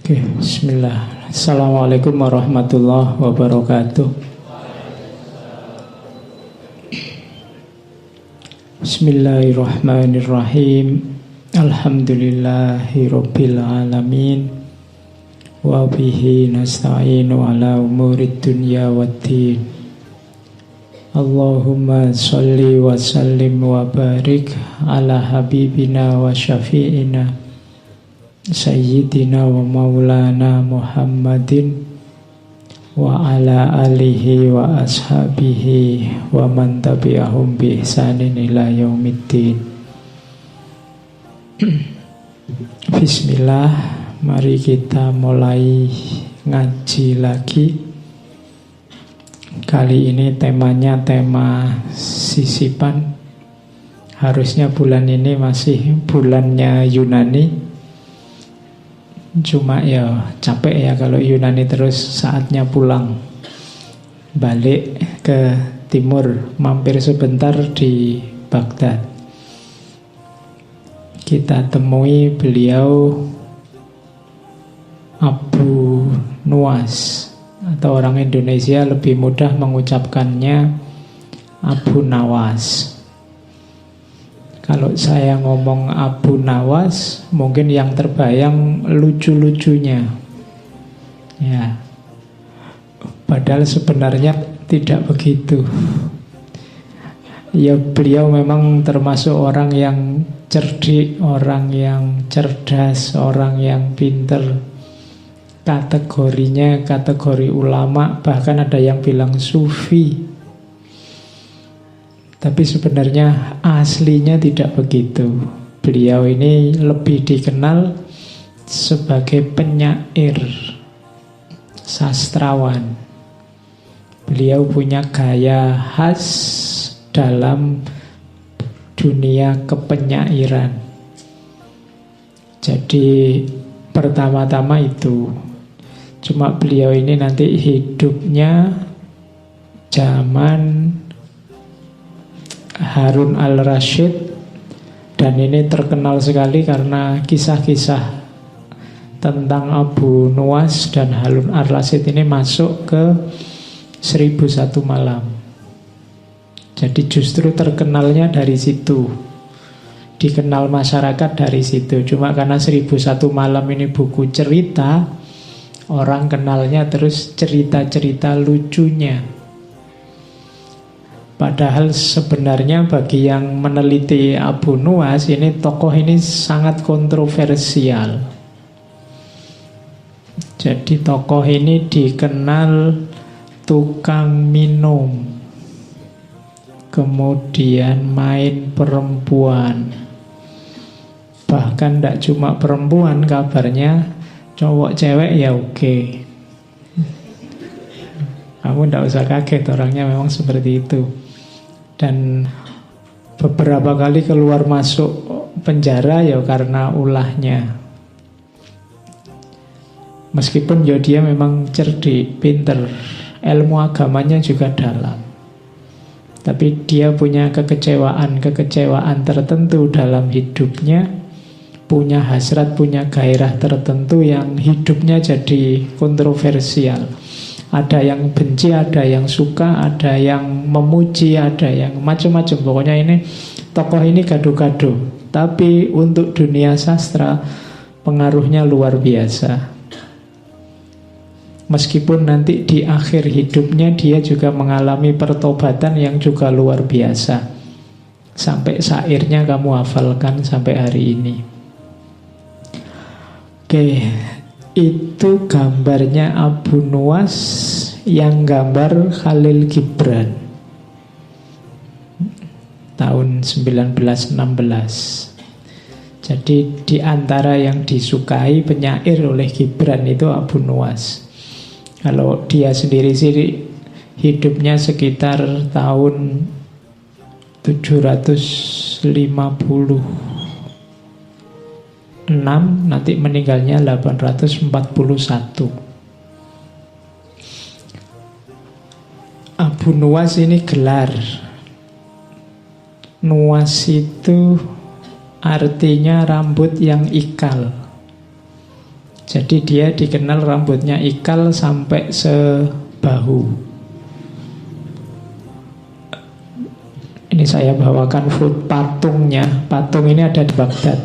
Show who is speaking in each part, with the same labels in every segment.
Speaker 1: Oke, bismillah. Assalamualaikum warahmatullahi wabarakatuh. Bismillahirrahmanirrahim. Alhamdulillahirabbil alamin. Wa bihi nasta'inu ala umurid dunya waddin. Allahumma sholli wa sallim wa barik ala habibina wa syafi'ina Sayyidina wa maulana Muhammadin wa ala alihi wa ashabihi wa man tabi'ahum bi ihsanin ila yaumiddin. Bismillah, mari kita mulai ngaji lagi. Kali ini temanya tema sisipan. Harusnya bulan ini masih bulannya Yunani. Cuma ya capek ya kalau Yunani terus, saatnya pulang balik ke timur, mampir sebentar di Baghdad. Kita temui beliau Abu Nuwas, atau orang Indonesia lebih mudah mengucapkannya Abu Nawas. Kalau saya ngomong Abu Nawas, mungkin yang terbayang lucu-lucunya. Ya. Padahal sebenarnya tidak begitu. Ya, beliau memang termasuk orang yang cerdik, orang yang cerdas, orang yang pinter. Kategorinya kategori ulama, bahkan ada yang bilang sufi. Tapi sebenarnya aslinya tidak begitu. Beliau ini lebih dikenal sebagai penyair, sastrawan. Beliau punya gaya khas dalam dunia kepenyairan. Jadi pertama-tama itu, cuma beliau ini nanti hidupnya zaman Harun al-Rashid, dan ini terkenal sekali karena kisah-kisah tentang Abu Nuwas dan Harun al-Rashid ini masuk ke 1001 malam. Jadi justru terkenalnya dari situ, dikenal masyarakat dari situ. Cuma karena 1001 malam ini buku cerita, orang kenalnya terus cerita-cerita lucunya. Padahal sebenarnya bagi yang meneliti Abu Nuwas, ini tokoh ini sangat kontroversial. Jadi tokoh ini dikenal tukang minum, kemudian main perempuan. Bahkan tidak cuma perempuan, kabarnya cowok cewek ya oke. Kamu tidak usah kaget, orangnya memang seperti itu. Dan beberapa kali keluar masuk penjara ya karena ulahnya. Meskipun ya dia memang cerdik, pinter, ilmu agamanya juga dalam. Tapi dia punya kekecewaan tertentu dalam hidupnya, punya hasrat, punya gairah tertentu yang hidupnya jadi kontroversial. Ada yang benci, ada yang suka, ada yang memuji, ada yang macam-macam. Pokoknya ini tokoh ini gaduh-gaduh. Tapi untuk dunia sastra pengaruhnya luar biasa. Meskipun nanti di akhir hidupnya dia juga mengalami pertobatan yang juga luar biasa. Sampai syairnya kamu hafalkan sampai hari ini. Oke. Itu gambarnya Abu Nuwas, yang gambar Khalil Gibran tahun 1916. Jadi di antara yang disukai penyair oleh Gibran itu Abu Nuwas. Kalau dia sendiri sih hidupnya sekitar tahun 750 nanti meninggalnya 841. Abu Nuwas ini gelar. Nuwas itu artinya rambut yang ikal. Jadi dia dikenal rambutnya ikal sampai sebahu. Ini saya bawakan foto patungnya. Patung ini ada di Baghdad.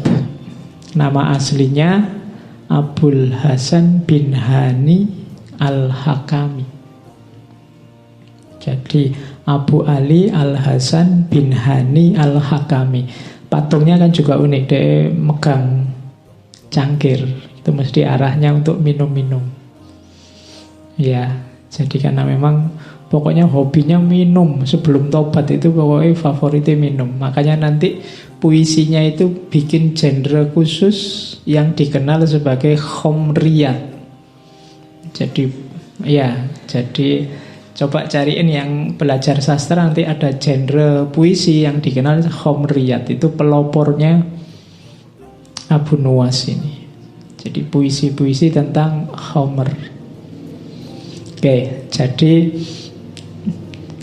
Speaker 1: Nama aslinya Abul Hasan bin Hani Al-Hakami. Jadi Abu Ali Al-Hasan bin Hani Al-Hakami. Patungnya kan juga unik. Dia megang cangkir. Itu mesti arahnya untuk minum-minum. Ya, jadi karena memang pokoknya hobinya minum. Sebelum tobat itu pokoknya favoritnya minum. Makanya nanti puisinya itu bikin genre khusus yang dikenal sebagai khomriyat. Jadi coba cariin yang belajar sastra, nanti ada genre puisi yang dikenal khomriyat. Itu pelopornya Abu Nuwas ini. Jadi puisi-puisi tentang khomer. Oke, jadi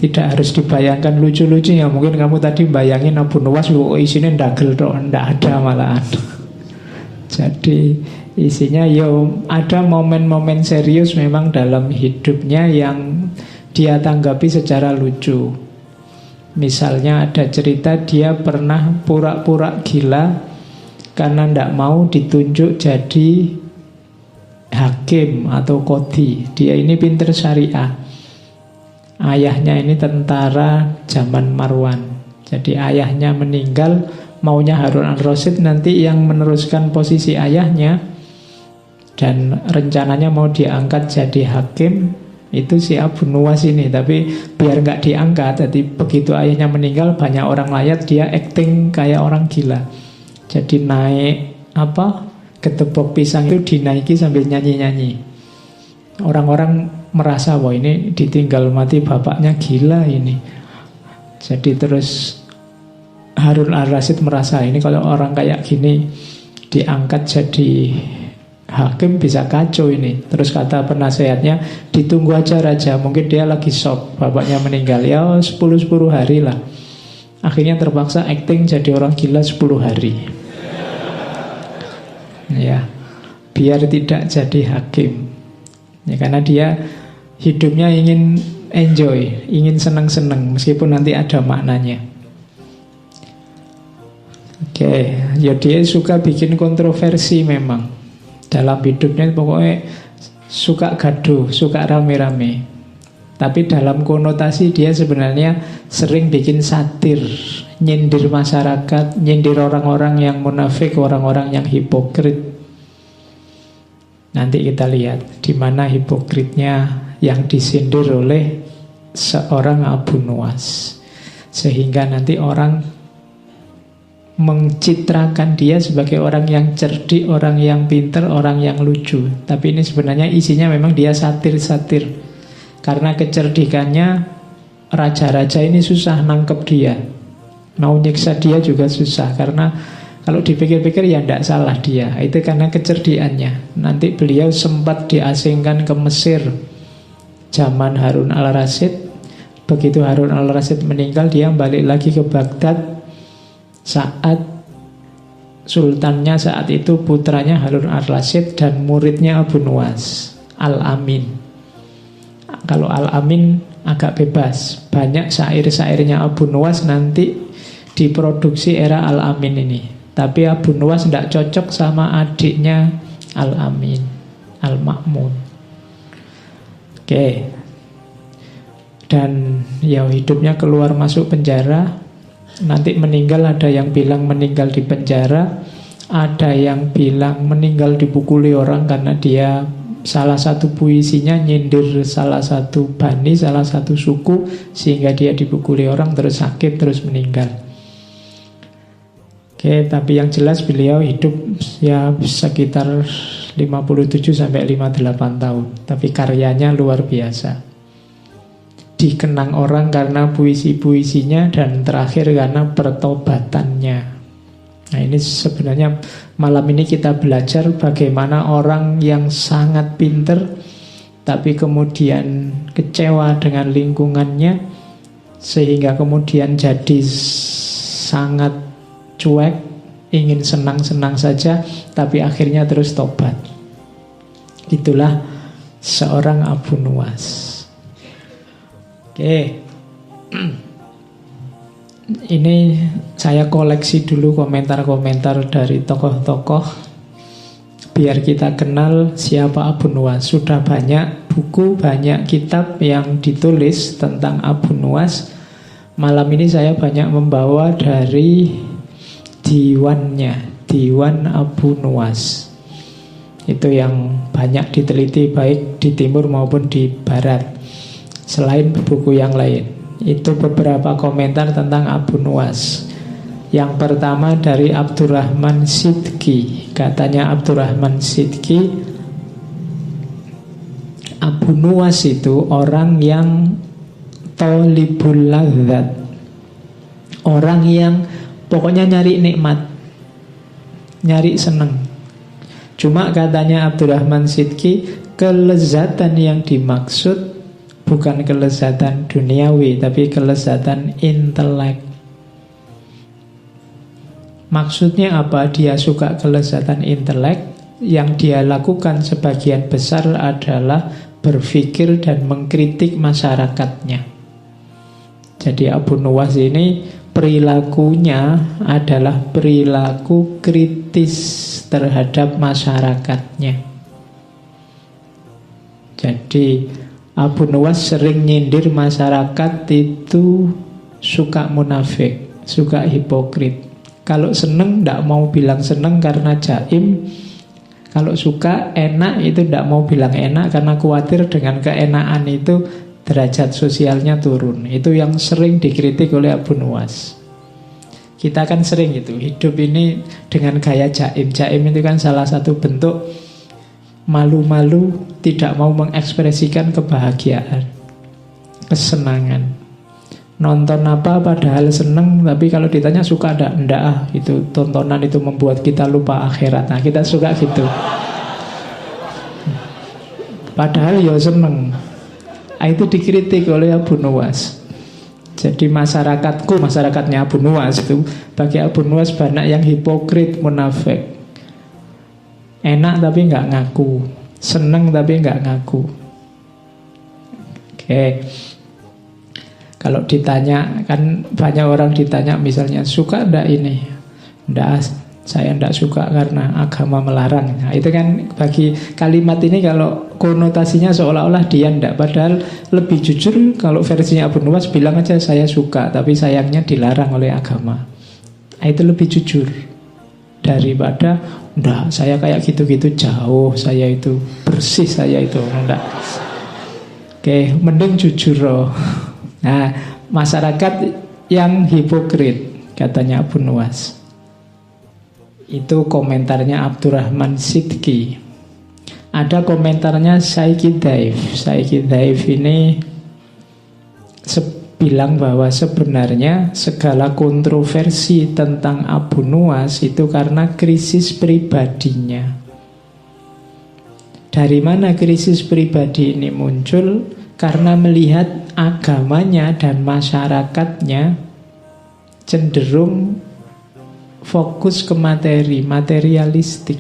Speaker 1: tidak harus dibayangkan lucu-lucu ya. Mungkin kamu tadi bayangin Abu Nuwas isinya ndagel tok, ndak ada malahan. Jadi isinya ada momen-momen serius memang dalam hidupnya yang dia tanggapi secara lucu. Misalnya ada cerita dia pernah pura-pura gila karena ndak mau ditunjuk jadi hakim atau qadhi. Dia ini pinter syariah. Ayahnya ini tentara zaman Marwan. Jadi ayahnya meninggal, maunya Harun al-Rasyid nanti yang meneruskan posisi ayahnya, dan rencananya mau diangkat jadi hakim itu si Abu Nuwas ini. Tapi biar nggak diangkat, jadi begitu ayahnya meninggal banyak orang layat, dia acting kayak orang gila. Jadi naik ketepok pisang itu dinaiki sambil nyanyi-nyanyi. Orang-orang merasa wah ini ditinggal mati bapaknya gila ini. Jadi terus Harun al-Rasyid merasa ini kalau orang kayak gini diangkat jadi hakim bisa kacau ini. Terus kata penasehatnya, ditunggu aja raja, mungkin dia lagi shock bapaknya meninggal. Ya 10 hari lah. Akhirnya terpaksa acting jadi orang gila 10 hari. Ya, biar tidak jadi hakim. Ya, karena dia hidupnya ingin enjoy, ingin senang-senang meskipun nanti ada maknanya. Oke, ya dia suka bikin kontroversi memang. Dalam hidupnya pokoknya suka gaduh, suka rame-rame. Tapi dalam konotasi dia sebenarnya sering bikin satir, nyindir masyarakat, nyindir orang-orang yang munafik, orang-orang yang hipokrit. Nanti kita lihat di mana hipokritnya yang disindir oleh seorang Abu Nuwas, sehingga nanti orang mencitrakan dia sebagai orang yang cerdik, orang yang pintar, orang yang lucu. Tapi ini sebenarnya isinya memang dia satir-satir. Karena kecerdikannya, raja-raja ini susah nangkep dia. Mau nyiksa dia juga susah. Karena kalau dipikir-pikir ya tidak salah dia. Itu karena kecerdikannya. Nanti beliau sempat diasingkan ke Mesir zaman Harun al-Rasyid. Begitu Harun al-Rasyid meninggal, dia balik lagi ke Baghdad. Saat sultannya saat itu putranya Harun al-Rasyid dan muridnya Abu Nuwas, Al-Amin. Kalau Al-Amin agak bebas. Banyak syair-syairnya Abu Nuwas nanti diproduksi era Al-Amin ini. Tapi Abu Nuwas tidak cocok sama adiknya Al-Amin, Al-Ma'mun. Oke. Dan ya hidupnya keluar masuk penjara. Nanti meninggal, ada yang bilang meninggal di penjara, ada yang bilang meninggal dipukuli orang karena dia salah satu puisinya nyindir salah satu bani, salah satu suku, sehingga dia dipukuli orang terus sakit terus meninggal. Oke, tapi yang jelas beliau hidup ya sekitar 57 sampai 58 tahun. Tapi karyanya luar biasa. Dikenang orang karena puisi-puisinya dan terakhir karena pertobatannya. Nah ini sebenarnya malam ini kita belajar bagaimana orang yang sangat pinter tapi kemudian kecewa dengan lingkungannya sehingga kemudian jadi sangat cuek, ingin senang-senang saja tapi akhirnya terus tobat. Itulah seorang Abu Nuwas. Oke. Ini saya koleksi dulu komentar-komentar dari tokoh-tokoh biar kita kenal siapa Abu Nuwas. Sudah banyak buku, banyak kitab yang ditulis tentang Abu Nuwas. Malam ini saya banyak membawa dari diwannya, Diwan Abu Nuwas. Itu yang banyak diteliti baik di timur maupun di barat, selain buku yang lain. Itu beberapa komentar tentang Abu Nuwas. Yang pertama dari Abdurrahman Sidki. Katanya Abdurrahman Sidki, Abu Nuwas itu orang yang tolibul ladzat, orang yang pokoknya nyari nikmat, nyari seneng. Cuma katanya Abdurrahman Sidki, kelezatan yang dimaksud bukan kelezatan duniawi, tapi kelezatan intelek. Maksudnya apa? Dia suka kelezatan intelek. Yang dia lakukan sebagian besar adalah berpikir dan mengkritik masyarakatnya. Jadi Abu Nuwas ini perilakunya adalah perilaku kritis terhadap masyarakatnya. Jadi Abu Nuwas sering nyindir masyarakat itu suka munafik, suka hipokrit. Kalau seneng tidak mau bilang seneng karena jaim. Kalau suka enak itu tidak mau bilang enak karena khawatir dengan keenakan itu derajat sosialnya turun. Itu yang sering dikritik oleh Abu Nuwas. Kita kan sering gitu, hidup ini dengan gaya jaim. Jaim itu kan salah satu bentuk malu-malu, tidak mau mengekspresikan kebahagiaan, kesenangan. Nonton apa padahal seneng, tapi kalau ditanya suka enggak, itu tontonan itu membuat kita lupa akhirat. Nah, kita suka gitu. Padahal ya seneng. Itu dikritik oleh Abu Nuwas. Jadi masyarakatku, masyarakatnya Abu Nuwas itu, bagi Abu Nuwas banyak yang hipokrit, munafik. Enak tapi nggak ngaku, seneng tapi nggak ngaku. Oke. Kalau ditanya, kan banyak orang ditanya misalnya, suka enggak ini? Enggak, saya enggak suka karena agama melarang. Nah, itu kan bagi kalimat ini kalau konotasinya seolah-olah dia enggak. Padahal lebih jujur kalau versinya Abu Nuwas bilang aja saya suka, tapi sayangnya dilarang oleh agama. Nah, itu lebih jujur daripada enggak, saya kayak gitu-gitu jauh, saya itu bersih, saya itu enggak. Oke, mending jujur loh. Nah, masyarakat yang hipokrit, katanya Abu Nuwas. Itu komentarnya Abdurrahman Sidki. Ada komentarnya Saiki Daif. Saiki Daif ini bilang bahwa sebenarnya segala kontroversi tentang Abu Nuwas itu karena krisis pribadinya. Dari mana krisis pribadi ini muncul? Karena melihat agamanya dan masyarakatnya cenderung fokus ke materi, materialistik.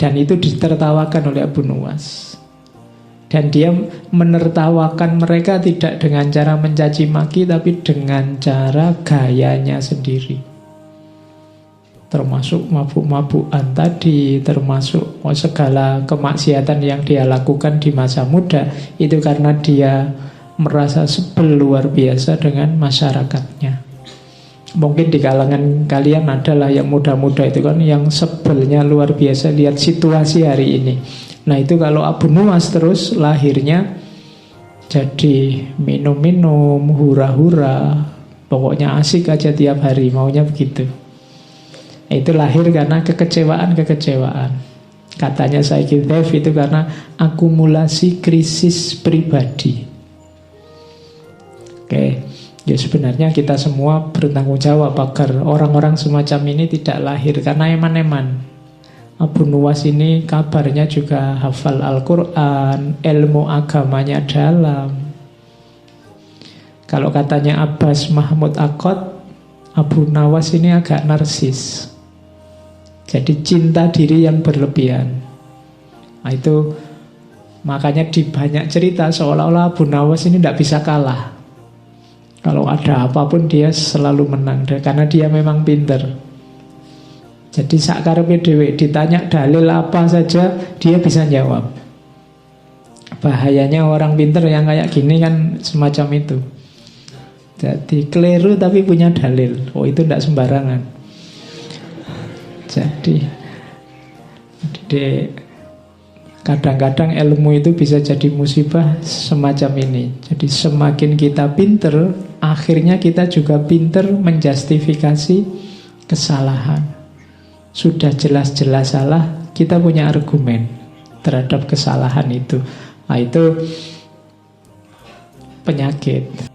Speaker 1: Dan itu ditertawakan oleh Abu Nuwas. Dan dia menertawakan mereka tidak dengan cara mencaci maki, tapi dengan cara gayanya sendiri. Termasuk mabuk-mabukan tadi, termasuk segala kemaksiatan yang dia lakukan di masa muda. Itu karena dia merasa sebel luar biasa dengan masyarakatnya. Mungkin di kalangan kalian adalah yang muda-muda itu kan, yang sebelnya luar biasa lihat situasi hari ini. Nah, itu kalau Abu Nuwas terus lahirnya jadi minum-minum, hura-hura, pokoknya asik aja tiap hari, maunya begitu. Itu lahir karena kekecewaan-kekecewaan. Katanya Saiki Daif itu karena akumulasi krisis pribadi. Oke, ya sebenarnya kita semua bertanggung jawab agar orang-orang semacam ini tidak lahir karena eman-eman. Abu Nuwas ini kabarnya juga hafal Al-Quran, ilmu agamanya dalam. Kalau katanya Abbas Mahmud Aqad, Abu Nuwas ini agak narsis. Jadi cinta diri yang berlebihan. Nah, itu makanya di banyak cerita seolah-olah Abu Nawas ini tidak bisa kalah. Kalau ada apapun dia selalu menang, karena dia memang pinter. Jadi sakkarepe dhewe ditanya dalil apa saja dia bisa jawab. Bahayanya orang pinter yang kayak gini kan semacam itu. Jadi keliru tapi punya dalil. Oh, itu tidak sembarangan. Jadi kadang-kadang ilmu itu bisa jadi musibah semacam ini. Jadi semakin kita pinter, akhirnya kita juga pinter menjustifikasi kesalahan. Sudah jelas-jelas salah, kita punya argumen terhadap kesalahan itu. Nah, itu penyakit.